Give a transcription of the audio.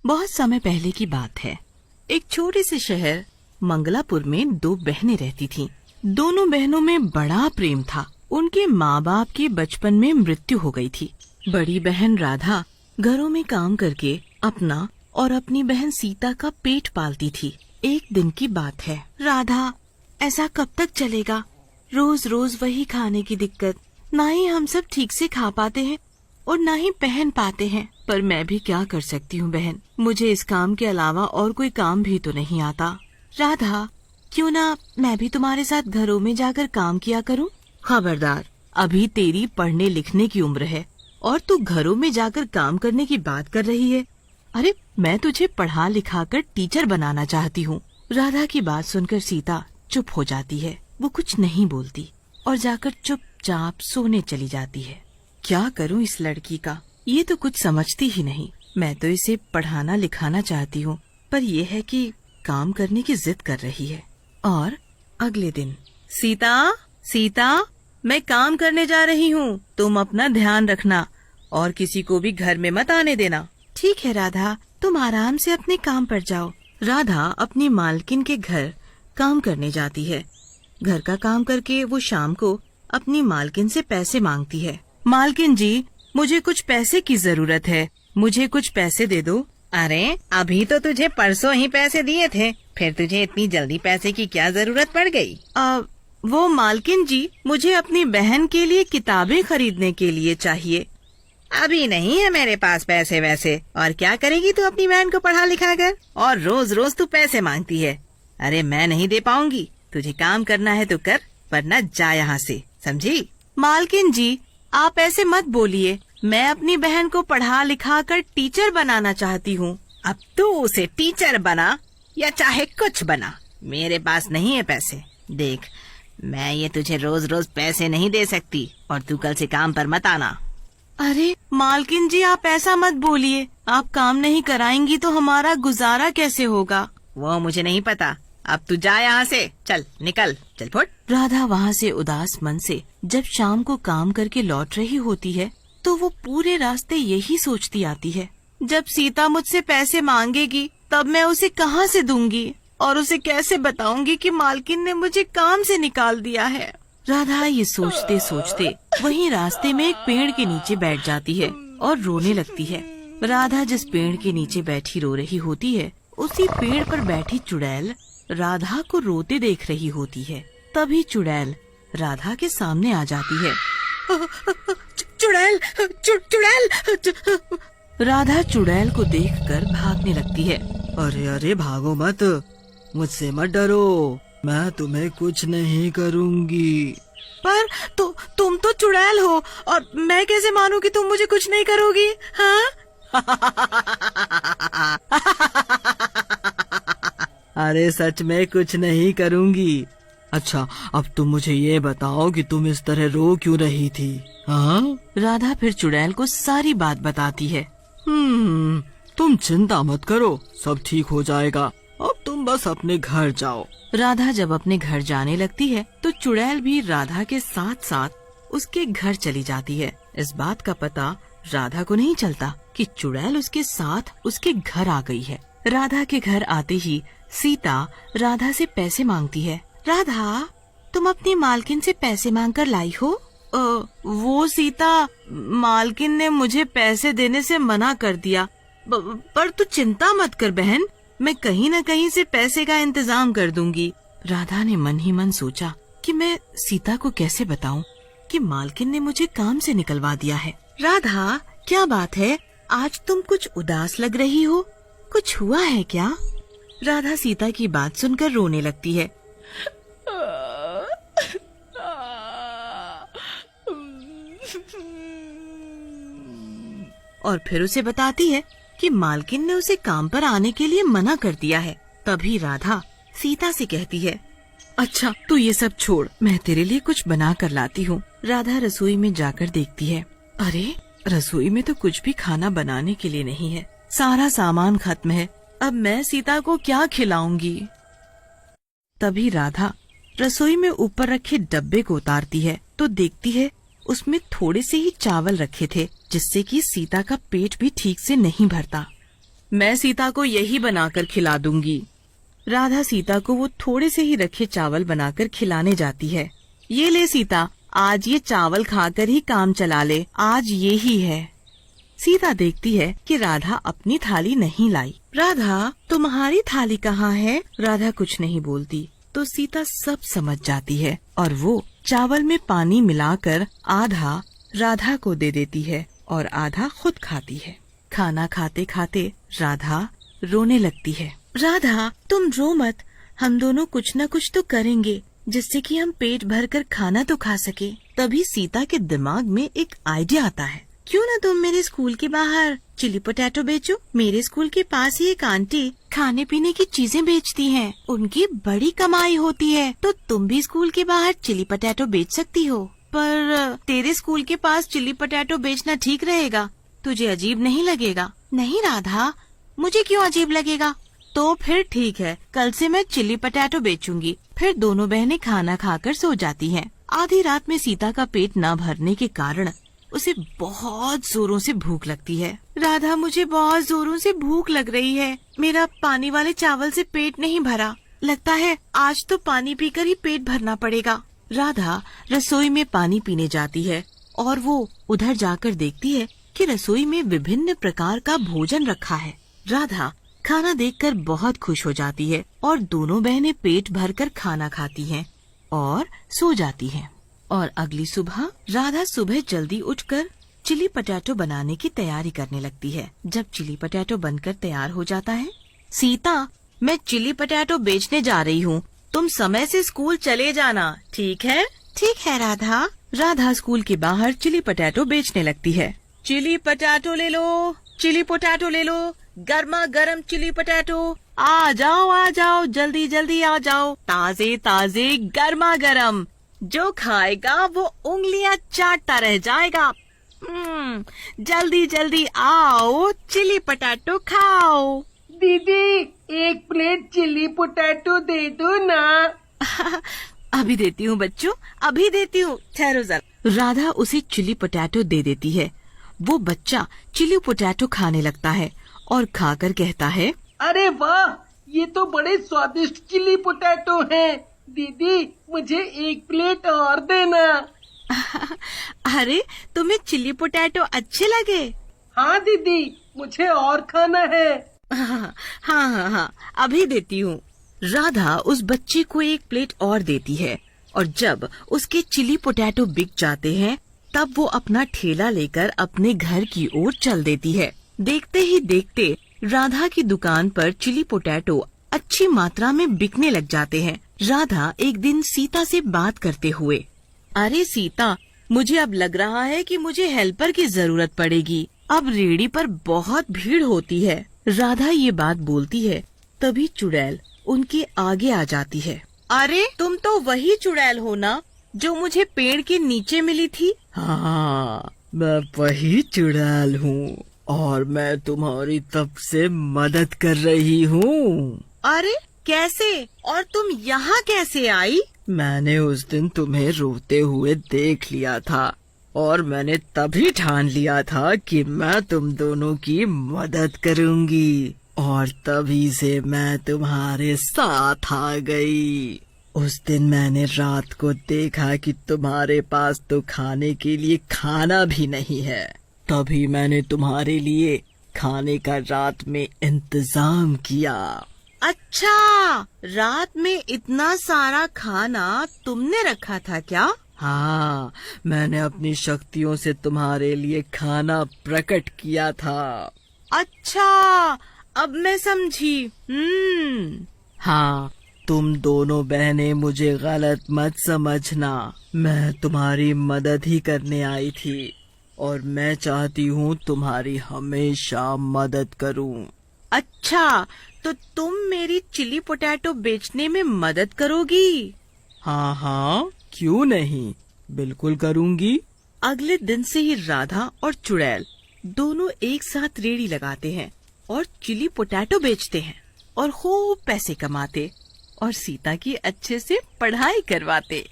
बहुत समय पहले की बात है। एक छोटे से शहर मंगलापुर में दो बहनें रहती थीं। दोनों बहनों में बड़ा प्रेम था। उनके माँ बाप की बचपन में मृत्यु हो गई थी। बड़ी बहन राधा घरों में काम करके अपना और अपनी बहन सीता का पेट पालती थी। एक दिन की बात है। राधा, ऐसा कब तक चलेगा? रोज रोज वही खाने की दिक्कत। ना ही हम सब ठीक से खा पाते हैं और ना ही पहन पाते हैं। पर मैं भी क्या कर सकती हूँ बहन, मुझे इस काम के अलावा और कोई काम भी तो नहीं आता। राधा, क्यों ना मैं भी तुम्हारे साथ घरों में जाकर काम किया करूँ? खबरदार, अभी तेरी पढ़ने लिखने की उम्र है और तू घरों में जाकर काम करने की बात कर रही है। अरे, मैं तुझे पढ़ा लिखा कर टीचर बनाना चाहती हूँ। राधा की बात सुनकर सीता चुप हो जाती है। वो कुछ नहीं बोलती और जाकर चुपचाप सोने चली जाती है। क्या करूँ इस लड़की का, ये तो कुछ समझती ही नहीं। मैं तो इसे पढ़ाना लिखाना चाहती हूँ, पर यह है कि काम करने की जिद कर रही है। और अगले दिन, सीता, सीता, मैं काम करने जा रही हूँ, तुम अपना ध्यान रखना और किसी को भी घर में मत आने देना। ठीक है राधा, तुम आराम से अपने काम पर जाओ। राधा अपनी मालकिन के घर काम करने जाती है। घर का काम करके वो शाम को अपनी मालकिन से पैसे मांगती है। मालकिन जी, मुझे कुछ पैसे की जरूरत है, मुझे कुछ पैसे दे दो। अरे, अभी तो तुझे परसों ही पैसे दिए थे, फिर तुझे इतनी जल्दी पैसे की क्या जरूरत पड़ गई? वो मालकिन जी, मुझे अपनी बहन के लिए किताबें खरीदने के लिए चाहिए। अभी नहीं है मेरे पास पैसे वैसे। और क्या करेगी तू अपनी बहन को पढ़ा लिखा कर? और रोज रोज तू पैसे मांगती है। अरे, मैं नहीं दे पाऊंगी। तुझे काम करना है तो कर, वरना जा यहाँ से, समझी? मालकिन जी, आप ऐसे मत बोलिए। मैं अपनी बहन को पढ़ा लिखा कर टीचर बनाना चाहती हूँ। अब तू उसे टीचर बना या चाहे कुछ बना, मेरे पास नहीं है पैसे। देख, मैं ये तुझे रोज रोज पैसे नहीं दे सकती और तू कल से काम पर मत आना। अरे मालकिन जी, आप ऐसा मत बोलिए। आप काम नहीं कराएंगी तो हमारा गुजारा कैसे होगा? वो मुझे नहीं पता। अब तू जा यहाँ से, चल निकल, चल फुट। राधा वहाँ से उदास मन से जब शाम को काम करके लौट रही होती है तो वो पूरे रास्ते यही सोचती आती है, जब सीता मुझसे पैसे मांगेगी तब मैं उसे कहाँ से दूंगी और उसे कैसे बताऊंगी कि मालकिन ने मुझे काम से निकाल दिया है। राधा ये सोचते सोचते वहीं रास्ते में एक पेड़ के नीचे बैठ जाती है और रोने लगती है। राधा जिस पेड़ के नीचे बैठी रो रही होती है, उसी पेड़ पर बैठी चुड़ैल राधा को रोते देख रही होती है। तभी चुड़ैल राधा के सामने आ जाती है। चुड़ैल, चुड़ैल। राधा चुड़ैल को देखकर भागने लगती है। अरे अरे, भागो मत, मुझसे मत डरो, मैं तुम्हें कुछ नहीं करूँगी। पर तुम तो चुड़ैल हो और मैं कैसे मानूं कि तुम मुझे कुछ नहीं करोगी? हाँ? अरे सच में कुछ नहीं करूँगी। अच्छा, अब तुम मुझे ये बताओ कि तुम इस तरह रो क्यों रही थी? हाँ? राधा फिर चुड़ैल को सारी बात बताती है। तुम चिंता मत करो, सब ठीक हो जाएगा। अब तुम बस अपने घर जाओ। राधा जब अपने घर जाने लगती है तो चुड़ैल भी राधा के साथ साथ उसके घर चली जाती है। इस बात का पता राधा को नहीं चलता कि चुड़ैल उसके साथ उसके घर आ गई है। राधा के घर आते ही सीता राधा से पैसे मांगती है। राधा, तुम अपनी मालकिन से पैसे मांगकर लाई हो? वो सीता, मालकिन ने मुझे पैसे देने से मना कर दिया। पर तू चिंता मत कर बहन, मैं कहीं न कहीं से पैसे का इंतजाम कर दूंगी। राधा ने मन ही मन सोचा कि मैं सीता को कैसे बताऊं कि मालकिन ने मुझे काम से निकलवा दिया है। राधा, क्या बात है, आज तुम कुछ उदास लग रही हो, कुछ हुआ है क्या? राधा सीता की बात सुनकर रोने लगती है। और फिर उसे बताती है कि मालकिन ने उसे काम पर आने के लिए मना कर दिया है। तभी राधा सीता से कहती है, अच्छा तू ये सब छोड़, मैं तेरे लिए कुछ बना कर लाती हूँ। राधा रसोई में जाकर देखती है, अरे रसोई में तो कुछ भी खाना बनाने के लिए नहीं है, सारा सामान खत्म है। अब मैं सीता को क्या खिलाऊंगी? तभी राधा रसोई में ऊपर रखे डब्बे को उतारती है तो देखती है उसमें थोड़े से ही चावल रखे थे, जिससे कि सीता का पेट भी ठीक से नहीं भरता। मैं सीता को यही बनाकर खिला दूंगी। राधा सीता को वो थोड़े से ही रखे चावल बनाकर खिलाने जाती है। ये ले सीता, आज ये चावल खाकर ही काम चला ले, आज ये ही है। सीता देखती है कि राधा अपनी थाली नहीं लाई। राधा, तुम्हारी थाली कहाँ है? राधा कुछ नहीं बोलती तो सीता सब समझ जाती है और वो चावल में पानी मिलाकर आधा राधा को दे देती है और आधा खुद खाती है। खाना खाते खाते राधा रोने लगती है। राधा, तुम रो मत, हम दोनों कुछ न कुछ तो करेंगे जिससे कि हम पेट भरकर खाना तो खा सके। तभी सीता के दिमाग में एक आइडिया आता है। क्यों न तुम मेरे स्कूल के बाहर चिली पोटैटो बेचो? मेरे स्कूल के पास ही एक आंटी खाने पीने की चीजें बेचती हैं। उनकी बड़ी कमाई होती है, तो तुम भी स्कूल के बाहर चिली पोटैटो बेच सकती हो। पर तेरे स्कूल के पास चिली पोटैटो बेचना ठीक रहेगा? तुझे अजीब नहीं लगेगा? नहीं राधा, मुझे क्यों अजीब लगेगा? तो फिर ठीक है, कल से मैं चिली पोटैटो बेचूंगी। फिर दोनों बहनें खाना खाकर सो जाती हैं। आधी रात में सीता का पेट न भरने के कारण उसे बहुत जोरों से भूख लगती है। राधा, मुझे बहुत जोरों से भूख लग रही है। मेरा पानी वाले चावल से पेट नहीं भरा। लगता है आज तो पानी पीकर ही पेट भरना पड़ेगा। राधा रसोई में पानी पीने जाती है और वो उधर जाकर देखती है कि रसोई में विभिन्न प्रकार का भोजन रखा है। राधा खाना देखकर बहुत खुश हो जाती है और दोनों बहनें पेट भरकर खाना खाती हैं और सो जाती हैं। और अगली सुबह राधा सुबह जल्दी उठकर चिली पोटैटो बनाने की तैयारी करने लगती है। जब चिली पोटैटो बनकर तैयार हो जाता है, सीता, मैं चिली पोटैटो बेचने जा रही हूँ, तुम समय से स्कूल चले जाना, ठीक है? ठीक है राधा। राधा स्कूल के बाहर चिली पोटैटो बेचने लगती है। चिली पोटैटो ले लो, चिली पोटैटो ले लो, गर्मा गर्म चिली पोटैटो, आ जाओ, जल्दी जल्दी आ जाओ, ताजे ताजे गर्मा गर्म। जो खाएगा वो उंगलियां चाटता रह जाएगा। जल्दी जल्दी आओ, चिली पोटैटो खाओ। दीदी, एक प्लेट चिली पोटैटो दे दो ना। अभी देती हूँ बच्चों, अभी देती हूँ, ठहरो जरा। राधा उसे चिली पोटैटो दे देती है। वो बच्चा चिली पोटैटो खाने लगता है और खाकर कहता है, अरे वाह, ये तो बड़े स्वादिष्ट चिली पोटैटो हैं। दीदी, मुझे एक प्लेट और देना। अरे, तुम्हें चिली पोटैटो अच्छे लगे? हाँ दीदी, मुझे और खाना है। हाँ, अभी देती हूँ। राधा उस बच्चे को एक प्लेट और देती है और जब उसके चिली पोटैटो बिक जाते हैं, तब वो अपना ठेला लेकर अपने घर की ओर चल देती है। देखते ही देखते राधा की दुकान पर चिली पोटैटो अच्छी मात्रा में बिकने लग जाते हैं। राधा एक दिन सीता से बात करते हुए, अरे सीता, मुझे अब लग रहा है कि मुझे हेल्पर की जरूरत पड़ेगी। अब रेहड़ी पर बहुत भीड़ होती है। राधा ये बात बोलती है, तभी चुड़ैल उनके आगे आ जाती है। अरे, तुम तो वही चुड़ैल हो ना जो मुझे पेड़ के नीचे मिली थी? हाँ, मैं वही चुड़ैल हूँ और मैं तुम्हारी तब से मदद कर रही हूँ। अरे, कैसे? और तुम यहाँ कैसे आई? मैंने उस दिन तुम्हें रोते हुए देख लिया था और मैंने तभी ठान लिया था कि मैं तुम दोनों की मदद करूँगी और तभी से मैं तुम्हारे साथ आ गई। उस दिन मैंने रात को देखा कि तुम्हारे पास तो खाने के लिए खाना भी नहीं है, तभी मैंने तुम्हारे लिए खाने का रात में इंतजाम किया। अच्छा, रात में इतना सारा खाना तुमने रखा था क्या? हाँ, मैंने अपनी शक्तियों से तुम्हारे लिए खाना प्रकट किया था। अच्छा, अब मैं समझी। हाँ, तुम दोनों बहनें मुझे गलत मत समझना। मैं तुम्हारी मदद ही करने आई थी और मैं चाहती हूँ तुम्हारी हमेशा मदद करूँ। अच्छा, तो तुम मेरी चिली पोटैटो बेचने में मदद करोगी? हाँ, क्यों नहीं, बिल्कुल करूँगी। अगले दिन से ही राधा और चुड़ैल दोनों एक साथ रेहड़ी लगाते हैं और चिली पोटैटो बेचते हैं और खूब पैसे कमाते और सीता की अच्छे से पढ़ाई करवाते।